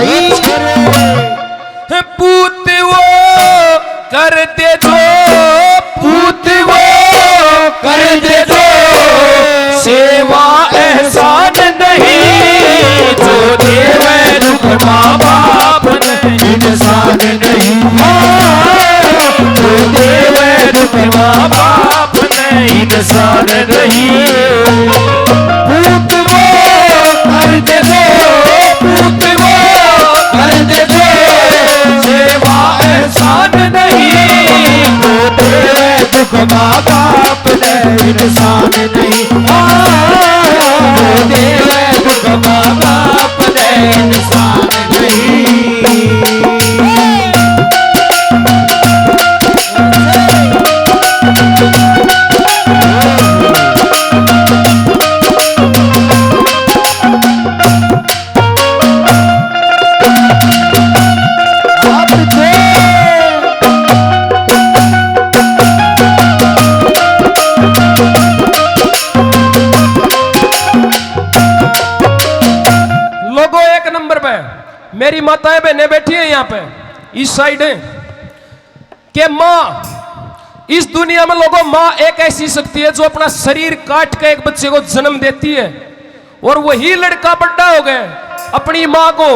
भाई पूत वो कर दे जो, पूत वो कर दे जो, सेवा एहसान नहीं, जो देवे दुख माँ बाप नहीं, इंसान नहीं, जो देवे दुख माँ बाप नहीं, इंसान नहीं। पूत वो कर दे जो, पूत वो कर दे जो, सेवा एहसान नहीं, जो देवे दुख माँ बाप नहीं, इंसान नहीं, जो देवे दुख माँ बाप नहीं, इंसान नहीं। मेरी माताएं बहनें बैठी हैं यहाँ पे इस साइड है कि माँ इस दुनिया में लोगों माँ एक ऐसी शक्ति है जो अपना शरीर काट के एक बच्चे को जन्म देती है और वही लड़का बड़ा हो गया अपनी माँ को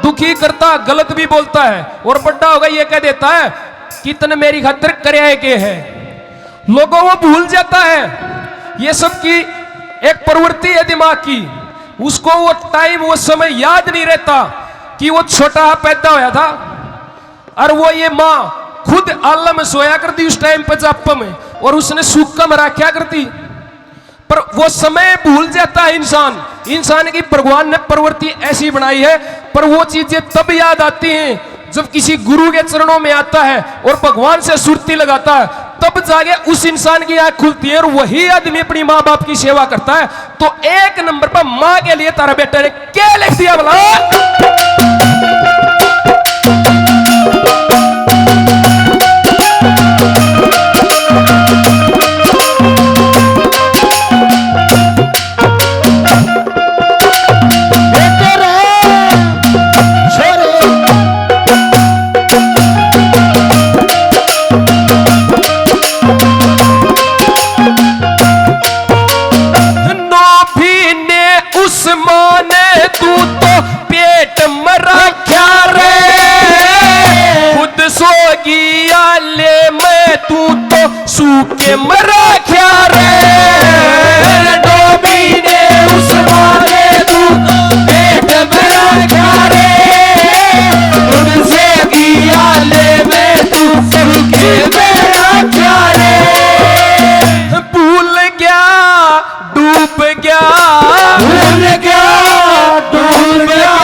दुखी करता गलत भी बोलता है और बड़ा होगा ये कह देता है कि तने मेरी खातिर करे के है। लोगों वो भूल जाता है ये सब की एक प्रवृत्ति है दिमाग की, उसको वो टाइम वो समय याद नहीं रहता कि वो छोटा पैदा होया था और वो ये माँ खुद आल्ला में सोया करती उस टाइम पे जापा में और उसने सूखा में रखा करती, पर वो समय भूल जाता है इंसान। इंसान की भगवान ने प्रवृत्ति ऐसी बनाई है, पर वो चीजें तब याद आती हैं जब किसी गुरु के चरणों में आता है और भगवान से सुरती लगाता है, तब जाके उस इंसान की आंख खुलती है और वही आदमी अपनी माँ बाप की सेवा करता है। तो एक नंबर पर माँ के लिए तारा बेटा ने क्या लिख दिया बोला? सूखे मरा क्या रे डोबी ने उस मारे तू पेट मरा क्या रे उनसे किया ले में तू सूखे मरा क्या रे भूल गया डूब गया भूल गया डूब गया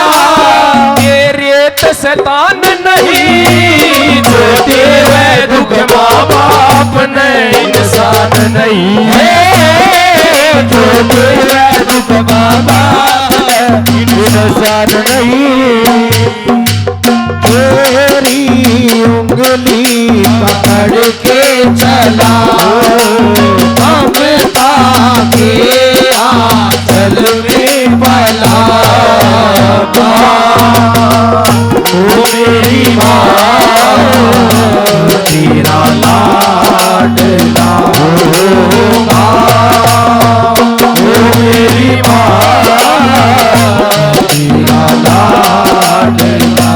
ये रेत शैतान नहीं जो देवे दुख माँ बाप नहीं इंसान नहीं है जो देवे दुख माँ बाप इंसान नहीं। तेरी उंगली पकड़ के चला ममता के आंचल में पला ओ मेरी माँ तेरा लाडला होगा ओ मेरी माँ तेरा लाडला।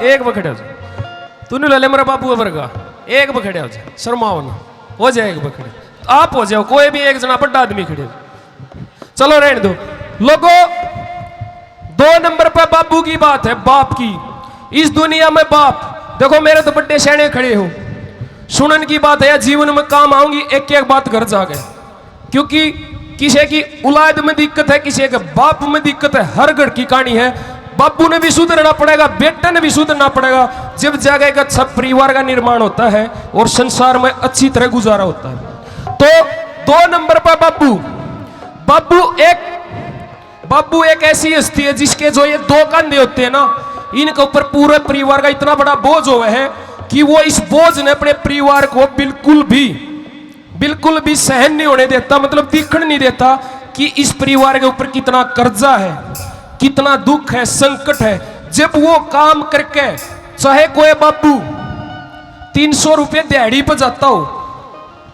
एक बखड़े तूने ले ले मेरा बाबू वर्गा एक बखड़े हो जाए शर्माओ ना हो जाए एक बखड़े आप हो जाओ कोई भी एक जना बड़ा आदमी खड़े चलो रहने दो लोगों। 2 नंबर पर बाबू की बात है बाप की इस दुनिया में बाप देखो मेरे तो बड़े शहने खड़े हो, सुनन की बात है जीवन में काम आऊंगी एक एक बात घर जाके, क्योंकि किसी की औलाद में दिक्कत है, किसी के बाप में दिक्कत है, हर घर की कहानी है। बापू ने भी सुधरना पड़ेगा, बेटे ने भी सुधरना पड़ेगा, जब जाके एक अच्छा परिवार का निर्माण होता है और संसार में अच्छी तरह गुजारा होता है। तो 2 नंबर पर बाबू एक ऐसी हस्ती है जिसके जो ये 2 कंधे होते हैं ना, इनके ऊपर पूरे परिवार का इतना बड़ा बोझ हुआ है कि वो इस बोझ ने अपने परिवार को बिल्कुल भी सहन नहीं होने देता, मतलब दिखने नहीं देता कि इस परिवार के ऊपर कितना कर्जा है, कितना दुख है, संकट है। जब वो काम करके चाहे कोई बाबू 300 रुपये दिहाड़ी पर जाता हो,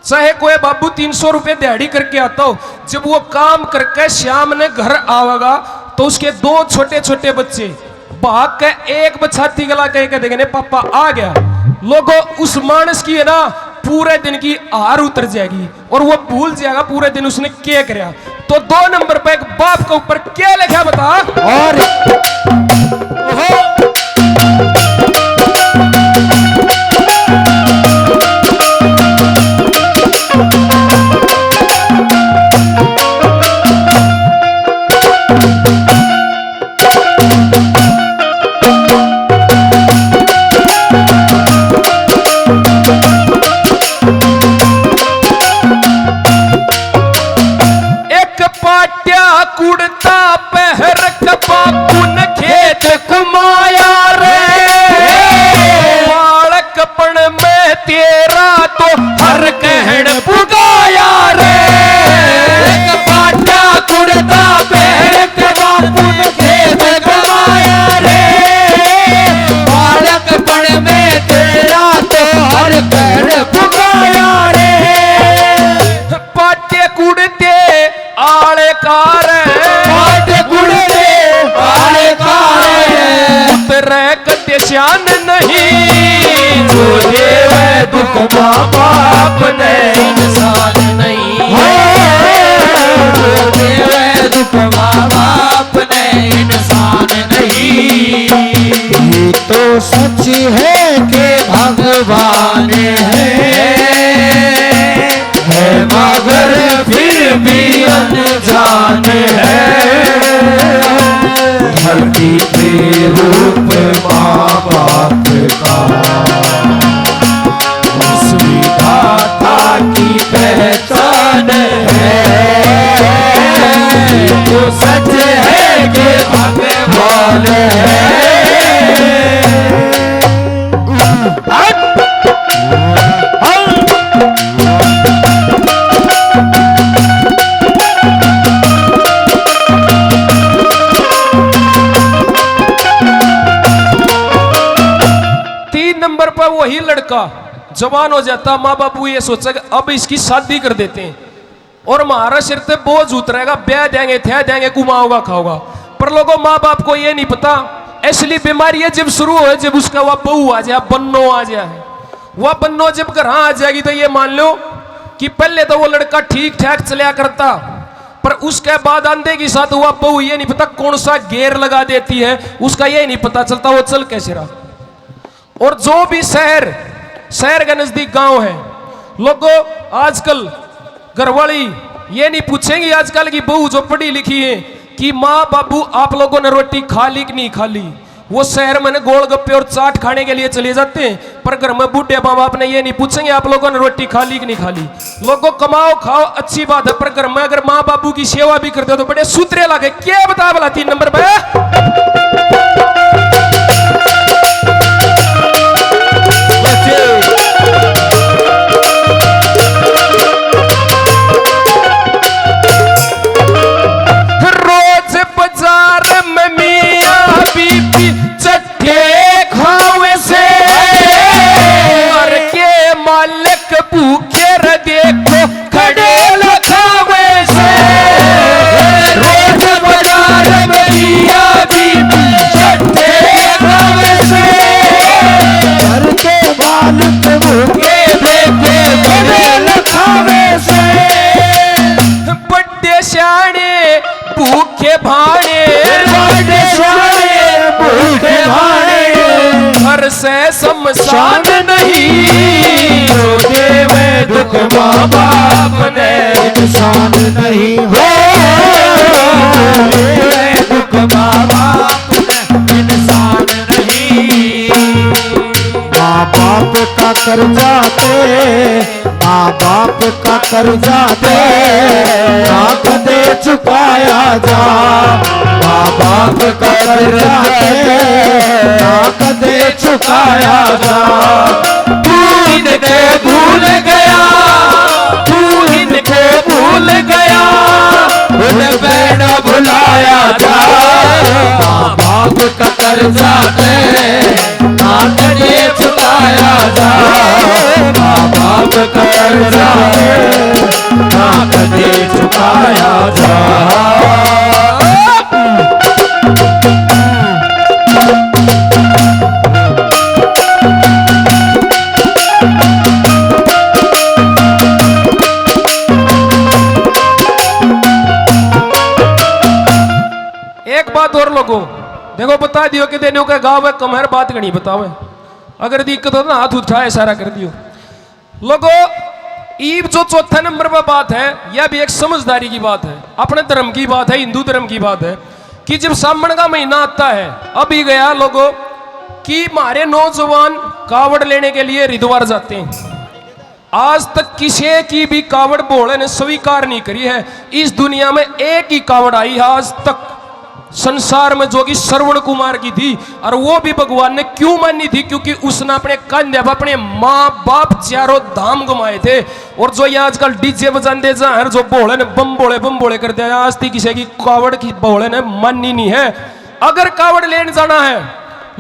चाहे कोई बाबू 300 रुपये दिहाड़ी करके आता हो, जब वो काम करके शाम ने घर आवेगा तो उसके 2 छोटे छोटे बच्चे भाग के एक बछाती गला कह देंगे पापा आ गया। लोगों उस मानस की है ना पूरे दिन की हार उतर जाएगी और वो भूल जाएगा पूरे दिन उसने क्या किया। तो 2 नंबर पे एक बाप के ऊपर क्या लिखा बता। और कुड़ता पहर बापुन खेत कमाया रे, बालकपन में तेरा तो हर कहन पुगाया रे। पाटा कुड़ता पहर बापुन खेत कमाया रे, बालकपन में तेरा तो हर कहन पुगाया रे। पाटे कुड़ते आले कार कते श्यान नहीं, जो देवे दुख माँ बाप ने इंसान नहीं, जो देवे दुख माँ बाप ने इंसान नहीं। ये तो सच है कि भगवान है मगर फिर भी अनजान है। धरती पे रूप माँ बाप का उस विधाता की पहचान है। तो सच है कि भगवान है। वही लड़का जवान हो जाता, माँ बापू ये सोचा कि अब इसकी शादी कर देते हैं और हमारा सिर पे बोझ उतरेगा, ब्याह देंगे थे देंगे कुमाओगा खाओगा। पर लोगों माँ बाप को ये नहीं पता असली बीमारी है जब शुरू हो, जब उसका वह बहू आ जाए, बन्नो आ जाए। वह बन्नो जब घर आ जाएगी तो ये मान लो कि पहले तो वो लड़का ठीक ठाक चलिया करता, पर उसके बाद अंधे के साथ हुआ बहू ये नहीं पता कौन सा गेर लगा देती है, उसका ये नहीं पता चलता वो चल कैसे रहा। और जो भी शहर के नजदीक गांव है, लोगों आजकल घरवाली ये नहीं पूछेंगी आजकल की बहू जो पढ़ी लिखी है कि माँ बाबू आप लोगों ने रोटी खा ली कि नहीं खा ली। वो शहर में गोलगप्पे और चाट खाने के लिए चले जाते हैं, पर घर में बूढ़े माँ बाप ने ये नहीं पूछेंगे आप लोगों ने रोटी खा ली कि नहीं खा ली। लोगों कमाओ खाओ अच्छी बात है, पर घर में अगर माँ बाबू की सेवा भी करते हो तो बड़े सूत्रे लगे। क्या बता बोला 3 नंबर पे रोज बाजार में से शमशान नहीं, जो देवे दुख माँ बाप ने इंसान नहीं हो, देवे दुख माँ बाप ने इंसान नहीं। माँ बाप का कर्जा दे, माँ बाप का कर्जा दे, ना कदे चुकाया जा। माँ बाप का कर्जा दे, ना कदे चुकाया जा। तू इनके भूल गया, तू इनके भूल गया, उन्हें बेड़ा भुलाया जा। माँ बाप का कर्जा दे, ना कदे चुकाया जा। माँ बाप का कर्जा दे, ना कदे चुकाया जा। एक बात और लोगों देखो, बता दियो कि देने का गाँव है कम है, बात गणी बताओ। अगर दिक्कत हो ना हाथ उठाए इशारा कर दियो लोगों। ईब जो चौथा नंबर पर बात है, यह भी एक समझदारी की बात है, अपने धर्म की बात है, हिंदू धर्म की बात है कि जब सावन का महीना आता है, अभी गया लोगों कि हमारे नौजवान कावड़ लेने के लिए हरिद्वार जाते हैं। आज तक किसी की भी कावड़ भोले ने स्वीकार नहीं करी है। इस दुनिया में एक ही कावड़ आई है आज तक संसार में, जो कि श्रवण कुमार की थी, और वो भी भगवान ने क्यों मानी थी, क्योंकि उसने अपने कंधे पर अपने माँ बाप चारों धाम घुमाए थे। और जो ये आजकल डीजे बजाते जहाँ जो भोले ने बम बोले करते हैं, आज तक किसी की कावड़ की भोले ने मानी नहीं है। अगर कावड़ लेने जाना है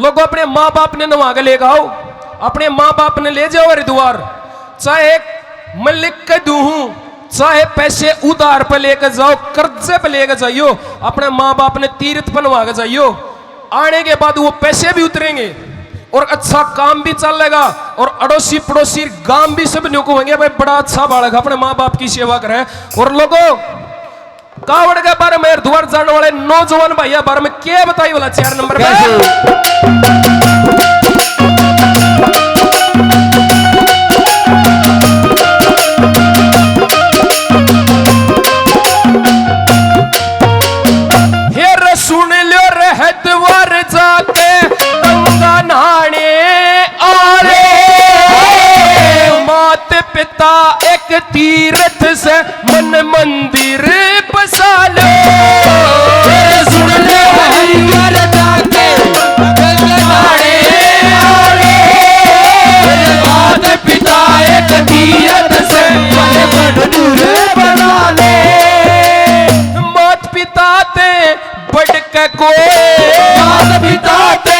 लोगों, अपने माँ बाप ने नवा के लेकर आओ, अपने माँ बाप ने ले जाओ हरिद्वार। चाहे मैं लिख के दूं हूं, चाहे पैसे उधार पे लेकर जाओ, कर्जे पे लेकर जाइयो, अपने माँ बाप ने तीर्थ बनवा के जाइयो। आने के बाद वो पैसे भी उतरेंगे और अच्छा काम भी चलेगा, और अड़ोसी पड़ोसी गांव भी सब न्यू होंगे भाई बड़ा अच्छा बालक अपने माँ बाप की सेवा करे। और लोगों कावड़ के बारे में, हरिद्वार जाने वाले नौजवान भैया बारे में क्या बताई वाला 4 नंबर पे। सुन लो हरिद्वार जाके गंगा नहाने आ रे, मात पिता एक तीर्थ से मन मंदिर बसा लो। सुन लो हरिद्वार जाके गंगा नहाने आ रे, मात पिता एक तीर्थ से मन मंदिर बना ले। मात पिता ते बढ़ के कोई, माता पिता ते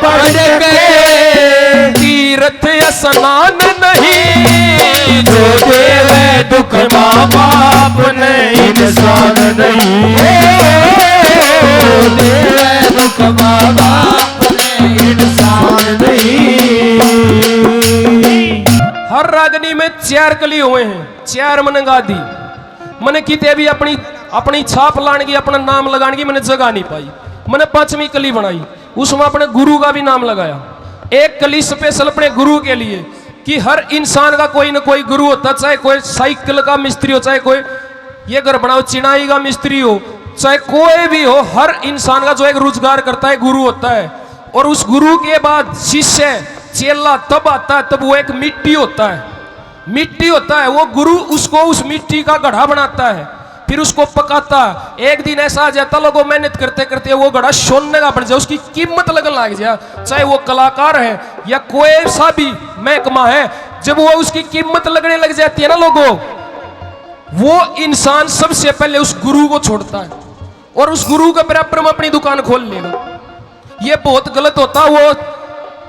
बढ़ के तीर्थ स्नान नहीं, जो देवे दुख माँ बाप ने इंसान नहीं, जो देवे दुख माँ बाप ने इंसान नहीं। हर रागनी में 4 कली हुए हैं, 4 मन गा दी, मैंने किते भी अपनी छाप लाने की, अपना नाम लगाने की मैंने जगह नहीं पाई। मैंने 5वीं कली बनाई, उसमें अपने गुरु का भी नाम लगाया। एक कली स्पेशल अपने गुरु के लिए कि हर इंसान का कोई ना कोई गुरु होता, चाहे कोई साइकिल का मिस्त्री हो, चाहे कोई ये घर बनाओ चिनाई का मिस्त्री हो, चाहे कोई भी हो, हर इंसान का जो एक रोजगार करता है गुरु होता है। और उस गुरु के बाद शिष्य चेला तब आता है, तब वो एक मिट्टी होता है, मिट्टी होता है वो गुरु, उसको उस मिट्टी का गढ़ा बनाता है, फिर उसको पकाता। एक दिन ऐसा आ जाता लोगों मेहनत करते करते वो गढ़ा सोने का बन जाए, उसकी कीमत लगने लग जाए, चाहे वो कलाकार है या कोई सा भी महकमा है, जब वो उसकी कीमत लगने लग जाती है ना लोगों, वो इंसान सबसे पहले उस गुरु को छोड़ता है और उस गुरु के बराबर में अपनी दुकान खोल लेगा। ये बहुत गलत होता। वो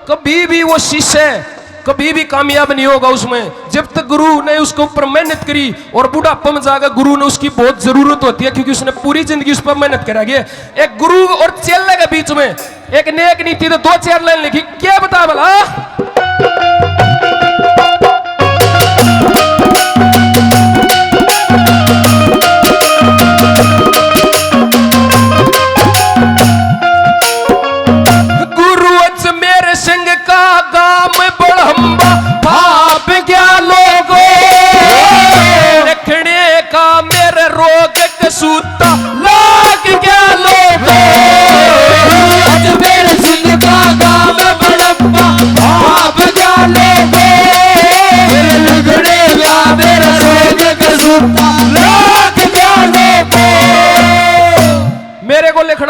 कभी भी वो शिष्य कभी भी कामयाब नहीं होगा उसमें, जब तक गुरु ने उसके ऊपर मेहनत करी। और बुढ़ापा में जाकर गुरु ने उसकी बहुत जरूरत होती है, क्योंकि उसने पूरी जिंदगी उस पर मेहनत करा गया। एक गुरु और चेले के बीच में एक नेक नीति तो 2-4 लाइन लिखी, क्या बता भला। गुरु मेरे संग का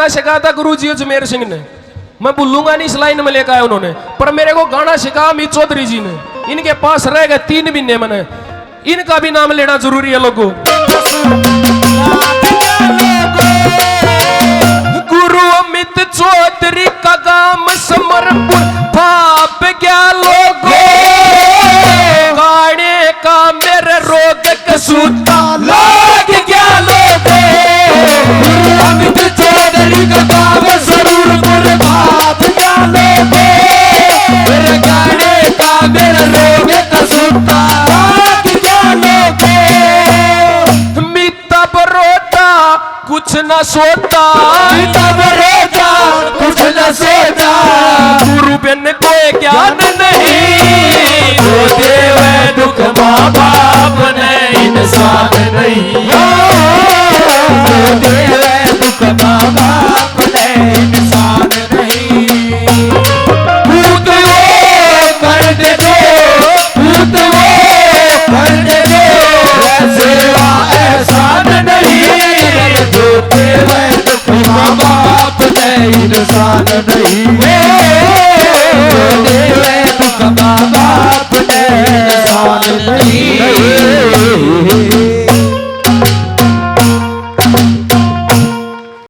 गाना सिखाया था गुरुजी अजमेर सिंह ने, मैं भूलूंगा नहीं, इस लाइन में लेकर आया उन्होंने। पर मेरे को गाना सिखाया अमित चौधरी जी ने, इनके पास रह गए 3 महीने मैंने, इनका भी नाम लेना जरूरी है लोगों। गुरु अमित चौधरी का गाम समरपुर भाप गया लोगो, गाने का मेरे रोग कसूता लाग गया लोगो। अमित चौधरी का गाम समरपुर भाप गया लोगो, मेरे गाने का मेरा रोग कसूता लाग गया लोगो। मीता बरोटा कुछ न सोता, मीता बरोटा कुछ न सोता, गुरु बिन कोई ज्ञान नहीं, जो देवे दुख माँ बाप ने इंसान नहीं। जो देवे दुख माँ बाप ने इंसान नहीं। भूत वो कर दे दो, भूत वो कर दे दो, सेवा एहसान नहीं। जो देवे दुख माँ बाप ने इंसान नहीं। जो देवे दुख माँ बाप ने इंसान नहीं।